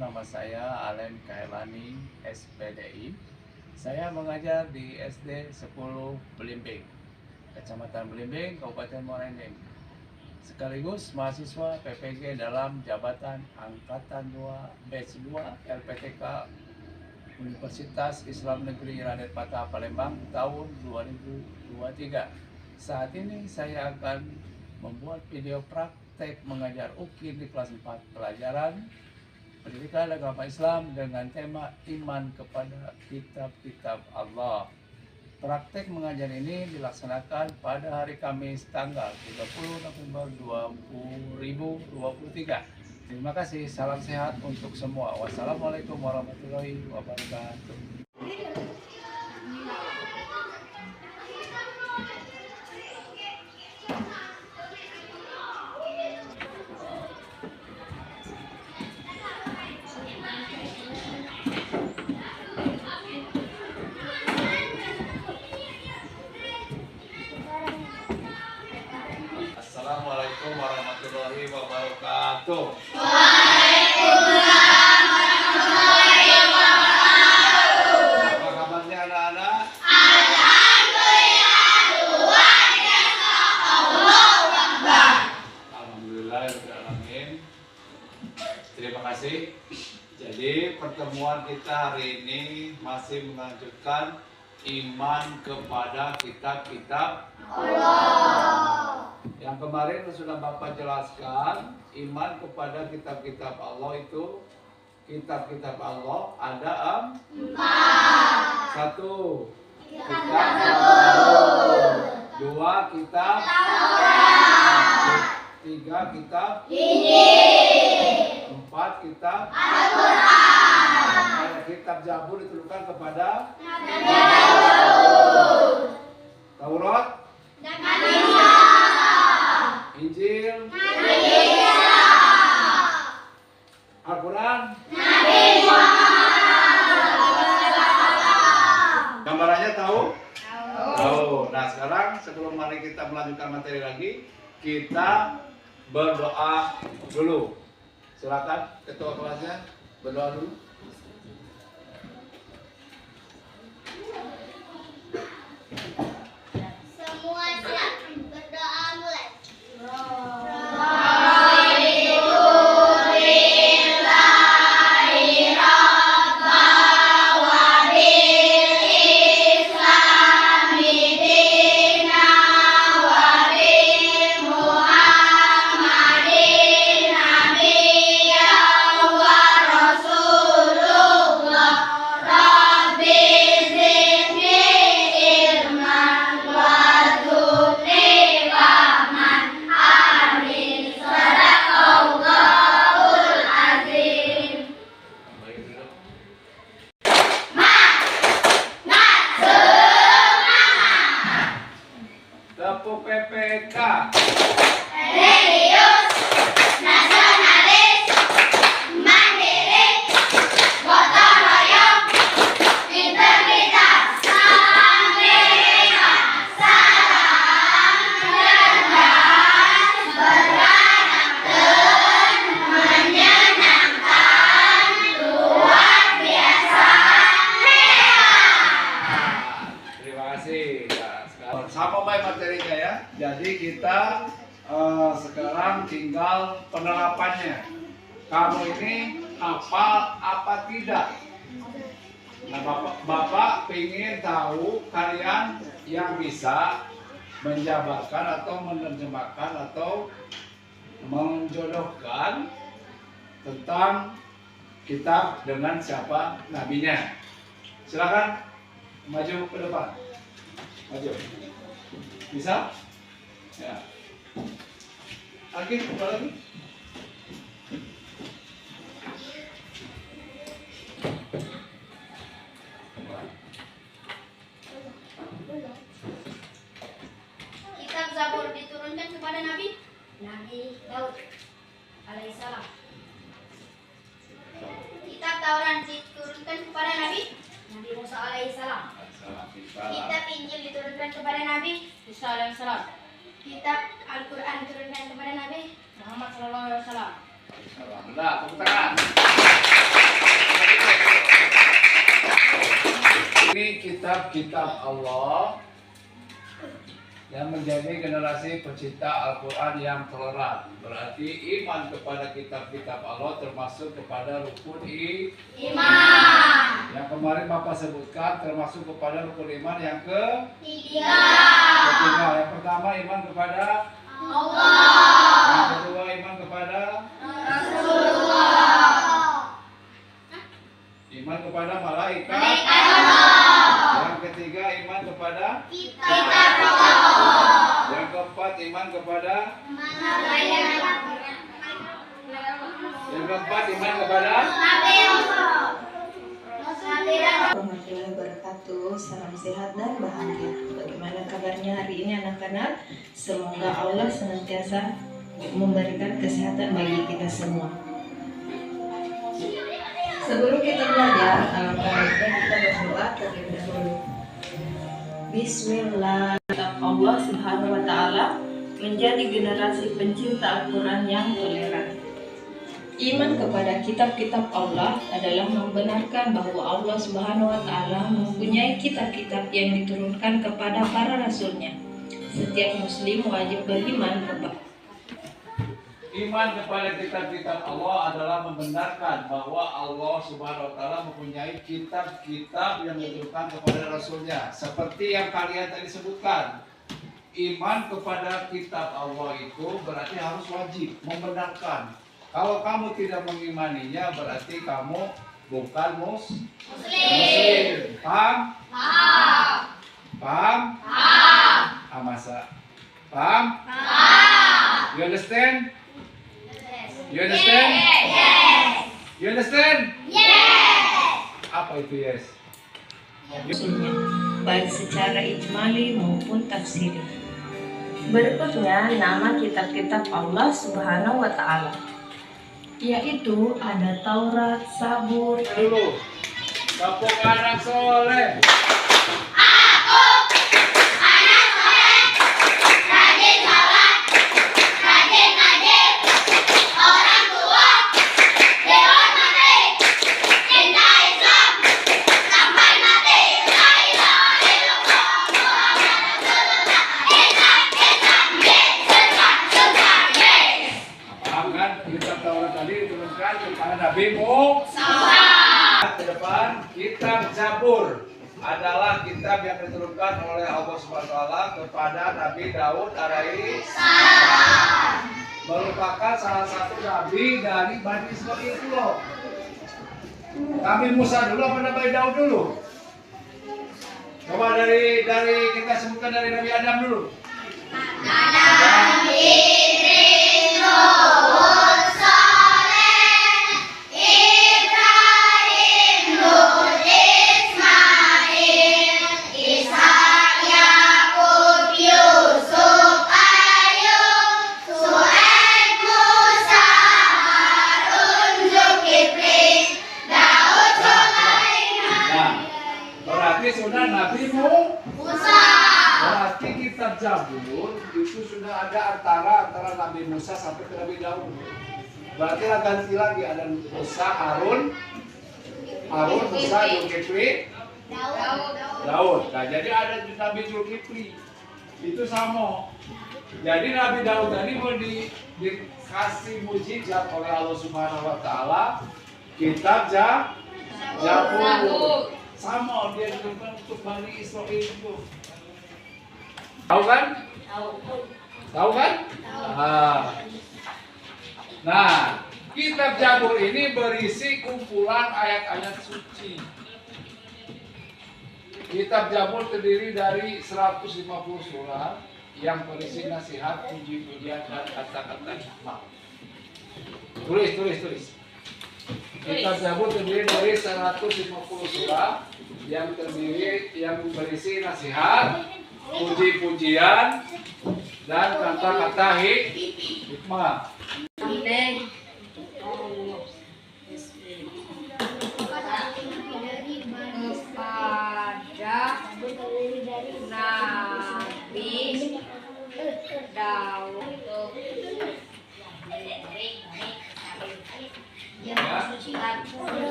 nama saya Alen Kailani, SPDI. Saya mengajar di SD 10 Belimbing, Kecamatan Belimbing, Kabupaten Muara Enim. Sekaligus mahasiswa PPG dalam jabatan Angkatan 2 Batch 2 LPTK Universitas Islam Negeri Raden Patah Palembang tahun 2023. Saat ini saya akan membuat video praktek mengajar UKIN di kelas 4 pelajaran Pendidikan Agama Islam dengan tema iman kepada kitab-kitab Allah. Praktek mengajar ini dilaksanakan pada hari Kamis tanggal 30 November 2023. Terima kasih, salam sehat untuk semua. Wassalamualaikum warahmatullahi wabarakatuh. Assalamualaikum warahmatullahi wabarakatuh. Waalaikumsalam warahmatullahi wabarakatuh. Apa kabarnya anak-anak? Alhamdulillah, Tuhan Esa, Allahu Akbar. Alhamdulillahirrahmanirrahim. Terima kasih. Jadi pertemuan kita hari ini masih melanjutkan iman kepada kitab-kitab Allah. Yang kemarin sudah Bapak jelaskan, iman kepada kitab-kitab Allah itu, kitab-kitab Allah ada 4. 1. Kitab Zabur. 2. Kitab Taurat. 3. Kitab Injil. 4. Kitab Al-Quran. Kitab Zabur ditujukan kepada Nabi Daud. Taurat Nabi Isa. Injil Nabi Isa. Al-Quran Nabi Muhammad. Gambarannya tahu? Tahu. Nah sekarang sebelum mari kita melanjutkan materi lagi, kita berdoa dulu. Silakan ketua kelasnya berdoa dulu. Semua siap, berdoa mulai. Tepuk PPK. Religius, nasionalis, mandiri, gotong royong, integritas, salam mereka, salam cerdas, berkarakter, menyenangkan, luar biasa, hebat. Terima kasih. Nah, sekarang sama baik materinya ya. Jadi kita sekarang tinggal penerapannya. Kamu ini hafal apa tidak? Nah, Bapak ingin tahu kalian yang bisa menjabarkan atau menerjemahkan atau menjodohkan tentang kitab dengan siapa nabinya. Silakan maju ke depan. Maju. Bisa? Ya. Lagi, coba lagi. Kitab Zabur diturunkan kepada Nabi Daud alaihissalam. Kitab Taurat diturunkan kepada Nabi Musa alaihissalam. Kitab Injil diturunkan kepada Nabi Isa alaihissalam. Kitab Al-Quran diturunkan kepada Nabi Muhammad sallallahu alaihi wasallam. Alhamdulillah, tepuk tangan. mengimani kitab-kitab Allah yang menjadi generasi pecinta Al-Quran yang toleran. Berarti iman kepada kitab-kitab Allah termasuk kepada rukun iman. Yang kemarin Bapak sebutkan termasuk kepada rukun iman yang ketiga. Yang pertama iman kepada Allah. Yang kedua iman kepada Rasulullah. Iman kepada malaikat. Yang ketiga iman kepada kitab Allah. Yang keempat iman kepada malaikat. Yang keempat iman kepada Nabi Muhammad. Warahmatullahi wabarakatuh. Salam sehat dan bahagia. Bagaimana kabarnya hari ini anak-anak? Semoga Allah senantiasa memberikan kesehatan bagi kita semua. Sebelum kita belajar, alangkah baiknya kita berdoa terlebih dahulu. Bismillah. Allah Subhanahu wa Ta'ala menjadi generasi pencinta Al-Quran yang toleran. Iman kepada kitab-kitab Allah adalah membenarkan bahwa Allah Subhanahu wa Ta'ala mempunyai kitab-kitab yang diturunkan kepada para rasulnya. Setiap muslim wajib beriman kepada Iman kepada kitab-kitab Allah adalah membenarkan bahwa Allah Subhanahu wa Ta'ala mempunyai kitab-kitab yang diturunkan kepada Rasulnya. Seperti yang kalian tadi sebutkan, iman kepada kitab Allah itu berarti harus wajib, membenarkan. Kalau kamu tidak mengimaninya berarti kamu bukan muslim. Paham? Paham? Masa? Paham? You understand? You understand? Yes. You understand? Yes. Apa itu yes? rasulnya, baik secara ijmali maupun tafsiri. Berikutnya nama kitab-kitab Allah Subhanahu wa Ta'ala, yaitu ada Taurat, Zabur. Dulu, tepuk anak soleh. Nabi Musa. Ke depan, kitab Zabur adalah kitab yang diturunkan oleh Allah Subhanahu wa Ta'ala kepada Nabi Daud alaihi salam. Merupakan salah satu nabi dari Bani Israil itu loh. Nabi Musa dulu apa Nabi Daud dulu? Coba dari kita sebutkan dari Nabi Adam dulu. Adam, Idris, Nuh, sudah Nabi Musa. Berarti kitab Zabur itu sudah ada antara Nabi Musa sampai ke Nabi Daud. Berarti ganti lagi ada Musa, Harun, Musa, Zulkifli, Daud. Nah, jadi ada Nabi Zulkifli. Itu sama. Jadi Nabi Daud tadi mau dikasih mujizat oleh Allah Subhanahu wa Ta'ala kitab Zabur. Sama dia diturunkan untuk Bani Israil itu. Tahu kan? Tahu kan? Nah, kitab Zabur ini berisi kumpulan ayat-ayat suci. Kitab Zabur terdiri dari 150 surah yang berisi nasihat, puji-pujian dan kata-kata hikmah. Tulis. Kitab Zabur terdiri dari 150 surah yang berisi nasihat, puji-pujian dan kata-kata hikmah.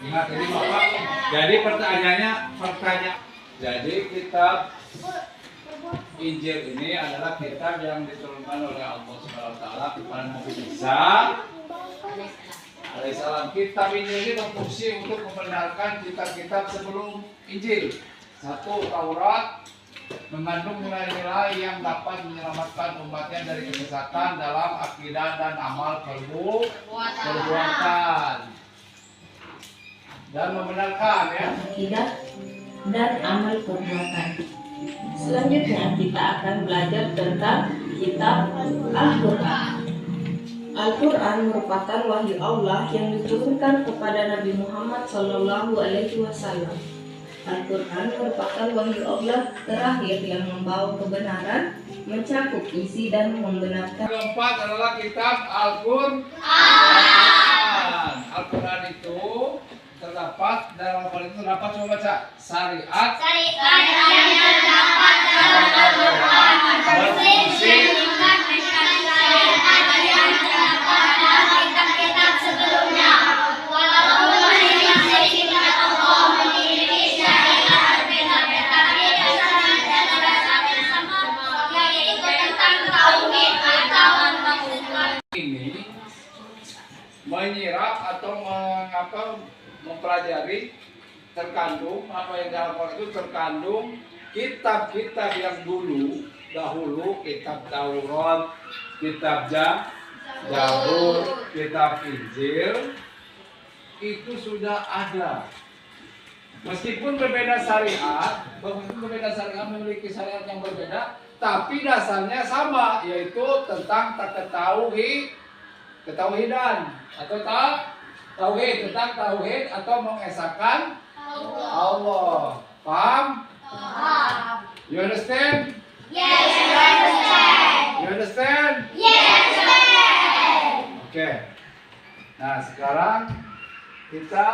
Ingat ini Bapak. Jadi pertanyaannya Jadi kitab Injil ini adalah kitab yang diturunkan oleh Allah Subhanahu wa taala kepada Nabi Isa alaihissalam. Kitab Injil ini berfungsi untuk membenarkan kitab-kitab sebelum Injil. Satu, Taurat mengandung nilai-nilai yang dapat menyelamatkan umatnya dari kesesatan dalam akidah dan amal perbuatan. Dan membenarkan ya. Akidah dan amal perbuatan. Selanjutnya kita akan belajar tentang kitab Al-Quran. Al-Quran merupakan wahyu Allah yang diturunkan kepada Nabi Muhammad SAW. Al-Quran merupakan wahyu Allah terakhir yang membawa kebenaran, mencakup isi dan membenarkan. Keempat adalah kitab Al-Quran. Al-Quran itu terdapat dalam Al-Quran itu terdapat, coba baca, syariat yang terdapat dalam Al-Quran berfungsi meningkatkan syariat yang terdapat dalam kitab-kitab sebelumnya. Walaupun masing-masing kitab Allah memiliki syariat berbeda, tapi dasarnya adalah sama, yaitu tentang tauhid atau mengakukan. ini menyirap atau mempelajari terkandung apa yang dalam Al-Quran itu terkandung kitab-kitab yang dahulu kitab Taurat, kitab Zabur, kitab Injil itu sudah ada. Meskipun berbeda syariat, memiliki syariat yang berbeda, tapi dasarnya sama, yaitu tentang ketauhidan atau tauhid, tentang tauhid atau mengesahkan Allah. Paham? You understand? Yes, I understand. You understand? Yes, I understand. Oke. Nah, sekarang kita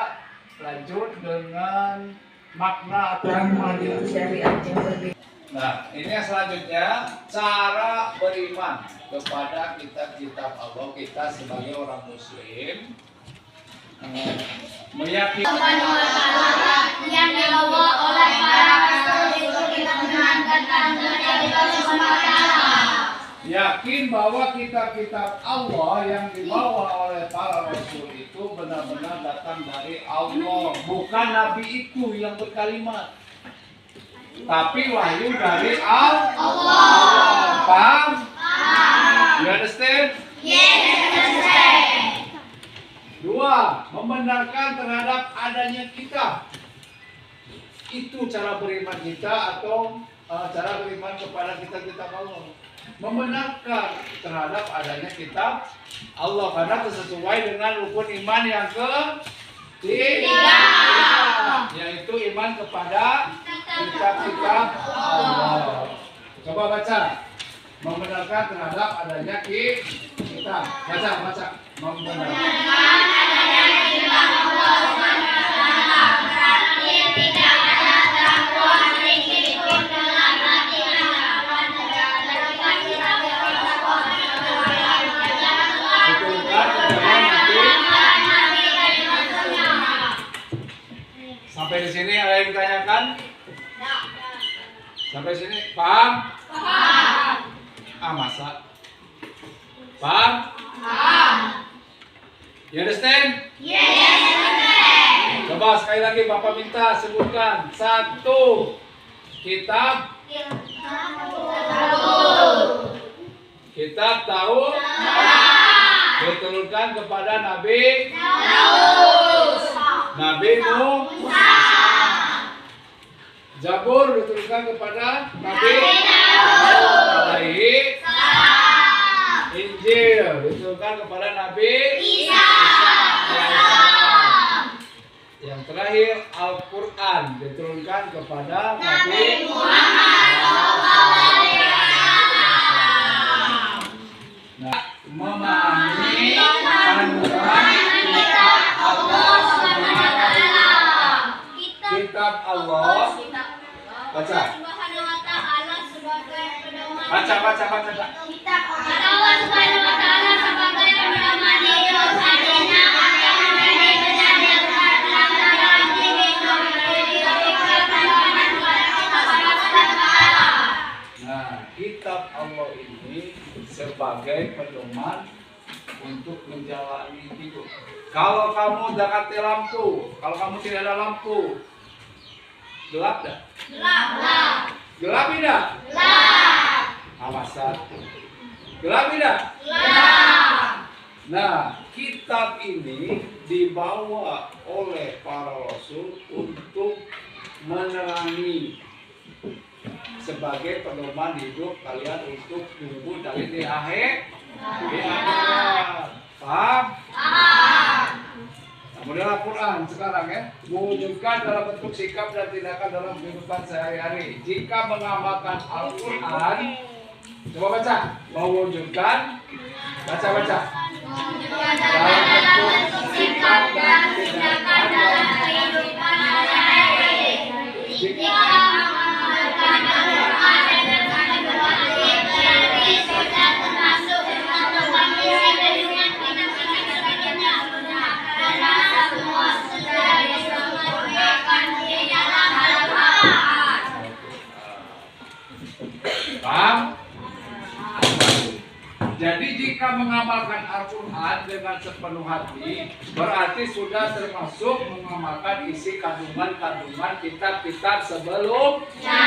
lanjut dengan makna atau hikmahnya. Syariat yang berbeda. Nah, ini yang selanjutnya cara beriman kepada kitab-kitab Allah. Kita sebagai orang Muslim meyakini yang dibawa oleh para rasul itu kita menangkan dari Allah Subhanahu wa taala. yakin bahwa kitab-kitab Allah yang dibawa oleh para rasul itu benar-benar datang dari Allah, bukan nabi itu yang berkalimat, tapi wahyu dari Allah. Paham? You understand? Yes, I understand. Dua, membenarkan terhadap adanya kitab. Itu cara beriman kita atau cara beriman kepada kitab-kitab Allah. Membenarkan terhadap adanya kitab Allah karena sesuai dengan rukun iman yang ketiga, yaitu iman kepada kitab-kitab Allah. Coba baca. Membenarkan terhadap adanya kitab. Baca. Membenarkan adanya kitab Allah Subhanahu wa taala berarti tidak ada gangguan sedikitpun dalam arti pengetahuan tentang kitab Allah. betulkan kepada Nabi. Sampai di sini ada yang ditanyakan? Sampai sini paham? Masa? Paham? You understand? Yes, Coba sekali lagi Bapak minta sebutkan. Satu, kitab Taurat diturunkan kepada Nabi Musa. Zabur diturunkan kepada Nabi alaihi. Injil diturunkan kepada Nabi Isa. Yang terakhir Al-Quran diturunkan kepada Nabi Nah, memahami kandungan kitab Allah. Baca. Baca. Kitab Allah Subhanahu wa taala sebagai pedoman hidup artinya akan menjadi benar dan benar sebagai pedoman untuk menjalani hidup. Kalau kamu dekati lampu, kalau kamu tidak ada lampu, gelap dah? Gelap. Gelap tidak? Gelap. Awas satu. Gelap tidak? Gelap. Nah, kitab ini dibawa oleh para rasul untuk menerangi sebagai pedoman hidup kalian untuk tumbuh dari di akhirat. Paham? Kemudian Al-Quran sekarang ya, mewujudkan dalam bentuk sikap dan tindakan dalam kehidupan sehari-hari. Jika mengamalkan Al-Quran, coba baca, mewujudkan, baca. Dalam bentuk sikap dan tindakan dalam kehidupan sehari-hari. Jika mengamalkan Al-Quran dengan hati berarti sudah termasuk menemukan misi dengan tindakan-tindakannya. Karena semua sudah disempurnakan di dalam Al-Quran. Paham? Jadi jika mengamalkan Al-Quran dengan sepenuh hati, berarti sudah termasuk mengamalkan isi kandungan-kandungan kitab-kitab sebelumnya.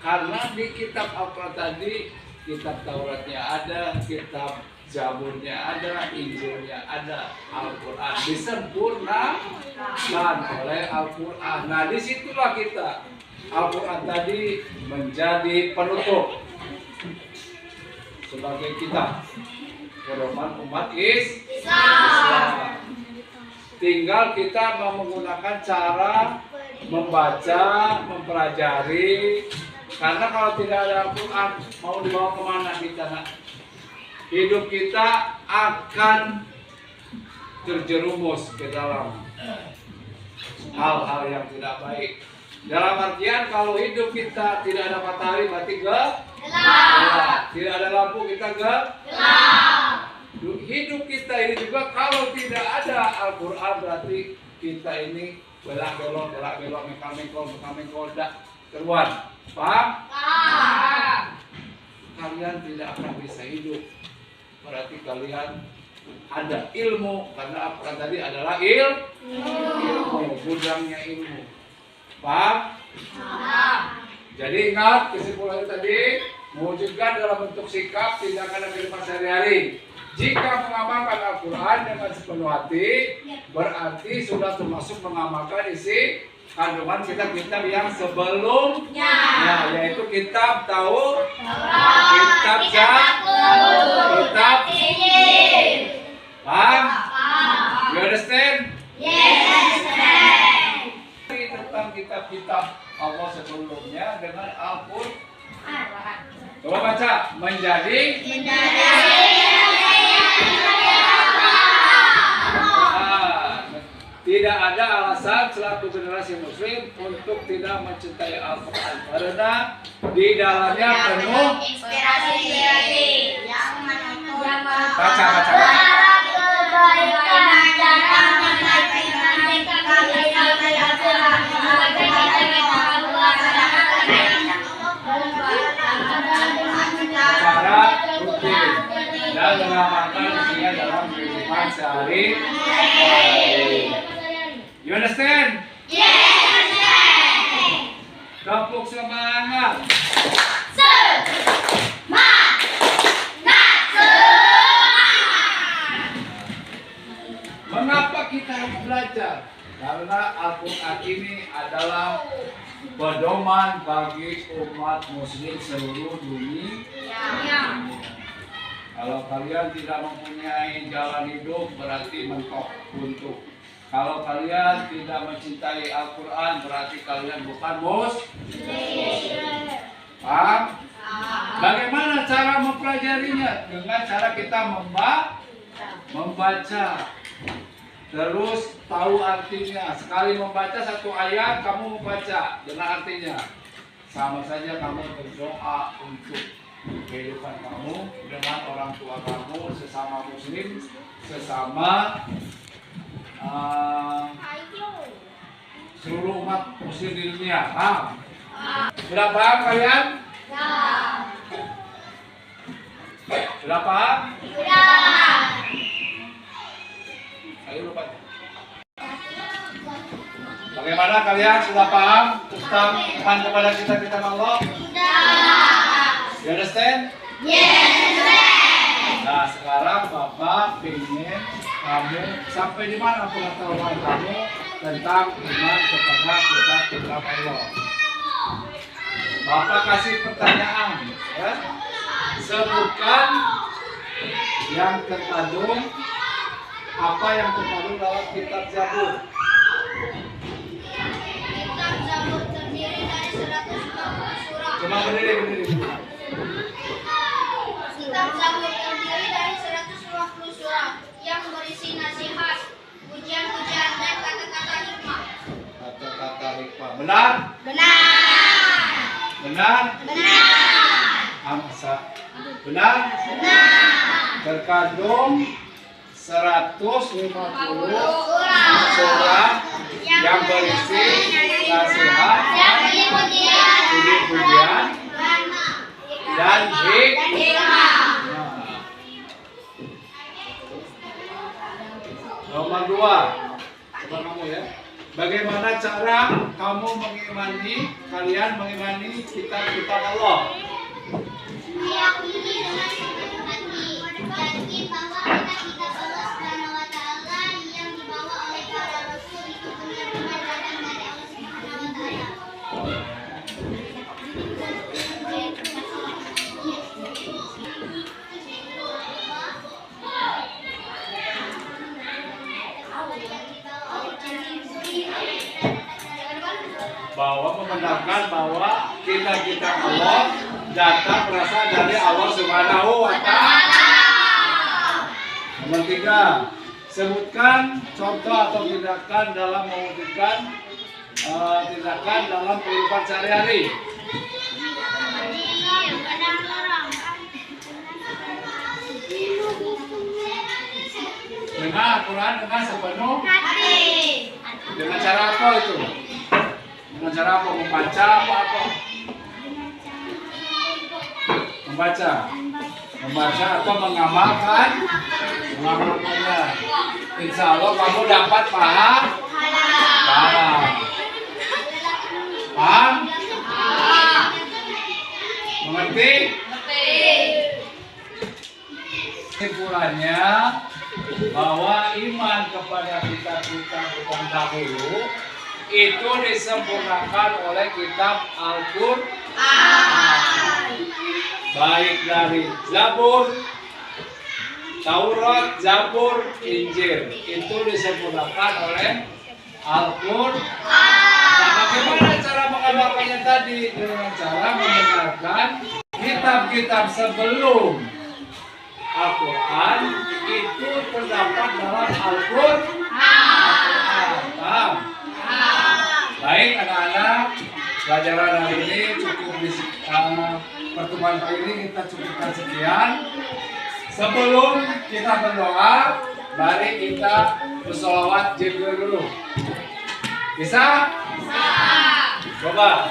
Karena di kitab Al-Quran tadi, kitab Tauratnya ada, kitab Zaburnya ada, Injilnya ada, Al-Quran disempurnakan oleh Al-Quran. Nah, disitulah kita. Al-Quran tadi menjadi penutup sebagai kitab pedoman umat Islam. Tinggal kita mau menggunakan cara membaca, mempelajari. Karena kalau tidak ada Al-Quran, mau dibawa kemana kita? Hidup kita akan terjerumus ke dalam hal-hal yang tidak baik. Dalam artian kalau hidup kita tidak ada matahari berarti gelap. Tidak ada lampu kita gelap. Hidup kita ini juga kalau tidak ada Al-Quran berarti kita ini belak-belok, mekal-mekol, teruan. Paham? Kalian tidak akan bisa hidup. Berarti kalian ada ilmu, karena Al-Quran tadi adalah ilmu, gudangnya ilmu. Paham? Jadi ingat kesimpulannya tadi, mewujudkan dalam bentuk sikap, tindakan dan kehidupan sehari-hari. Jika mengamalkan Al-Quran dengan sepenuh hati, berarti sudah termasuk mengamalkan isi kandungan kitab-kitab yang sebelumnya, yaitu kitab Taurat, kitab Zabur, kitab Injil. Paham? You understand? Yes. Tentang kitab-kitab Allah sebelumnya dengan Al-Quran. Coba baca, menjadi tidak ada alasan selaku generasi muslim untuk tidak mencintai Al-Quran karena di dalamnya penuh inspirasi yang menuntut baca. kebaikan dalam mengajarkan cara rutin dan mengamalkan dia dalam kehidupan sehari-hari. You understand? Yes. Tepuk semangat. Mengapa kita harus belajar? Karena Al-Quran ini adalah pedoman bagi umat muslim seluruh dunia. Kalau kalian tidak mempunyai jalan hidup berarti mentok buntu. Kalau kalian tidak mencintai Al-Quran berarti kalian bukan muslim. Paham? Bagaimana cara mempelajarinya? Dengan cara kita membaca. Terus tahu artinya. Sekali membaca satu ayat, kamu membaca dengan artinya. Sama saja kamu berdoa untuk kehidupan kamu dengan orang tua kamu, sesama muslim, sesama seluruh umat muslim di dunia. Paham? Sudah paham kalian? Sudah paham? Sudah. Ayo lupa. Bagaimana kalian sudah paham tentang Tuhan kepada kita Allah? Sudah. You understand? Yes. Nah, sekarang Bapak ingin kamu sampai di mana pengetahuan kamu tentang iman kepada kitab Allah. Bapak kasih pertanyaan, ya. Sebutkan yang terkandung apa yang terkandung dalam kitab Zabur. Kitab Zabur terdiri dari 140 surah. Cuma berdiri. Kitab Zabur terdiri dari 120 surah yang berisi nasihat, pujian-pujian dan kata-kata hikmah. Kata-kata hikmah. Benar? Benar. Benar? Benar. Amsa. Benar? Benar. Terkandung 150 surah yang berisi nasihat, puji-pujian, dan hikmah. Nomor 2, coba kamu ya. Bagaimana cara kamu kalian mengimani kitab Allah? Meyakini dengan sepenuh hati, yakin bahwa kitab Allah Subhanahu wa Ta'ala yang dibawa oleh para rasul itu benar-benar datang dari Allah Subhanahu wa Ta'ala. Bahwa membenarkan bahwa kitab Allah datang berasal dari Allah Subhanahu wa Ta'ala. Nomor 3, sebutkan contoh atau tindakan dalam mewujudkan tindakan dalam kehidupan sehari-hari. Dengan Al-Quran dengan sepenuh dengan cara apa itu? Dengan cara apa? Membaca apa? Membaca atau mengamalkannya. Insya Allah kamu dapat paham. Mengerti? Kesimpulannya bahwa iman kepada kitab-kitab terdahulu itu disempurnakan oleh kitab Al-Qur'an. Baik dari Zabur, Taurat, Zabur, Injil itu disempurnakan oleh Al-Qur'an. Nah, bagaimana cara mengamalkannya tadi? Dengan cara mendengarkan kitab-kitab sebelum Al-Quran itu terdapat dalam Al-Quran. Baik anak-anak, pelajaran hari ini cukup di pertemuan kali ini kita cukupkan sekian. Sebelum kita berdoa, mari kita bersolawat Jibril dulu. Bisa? Bisa. Coba.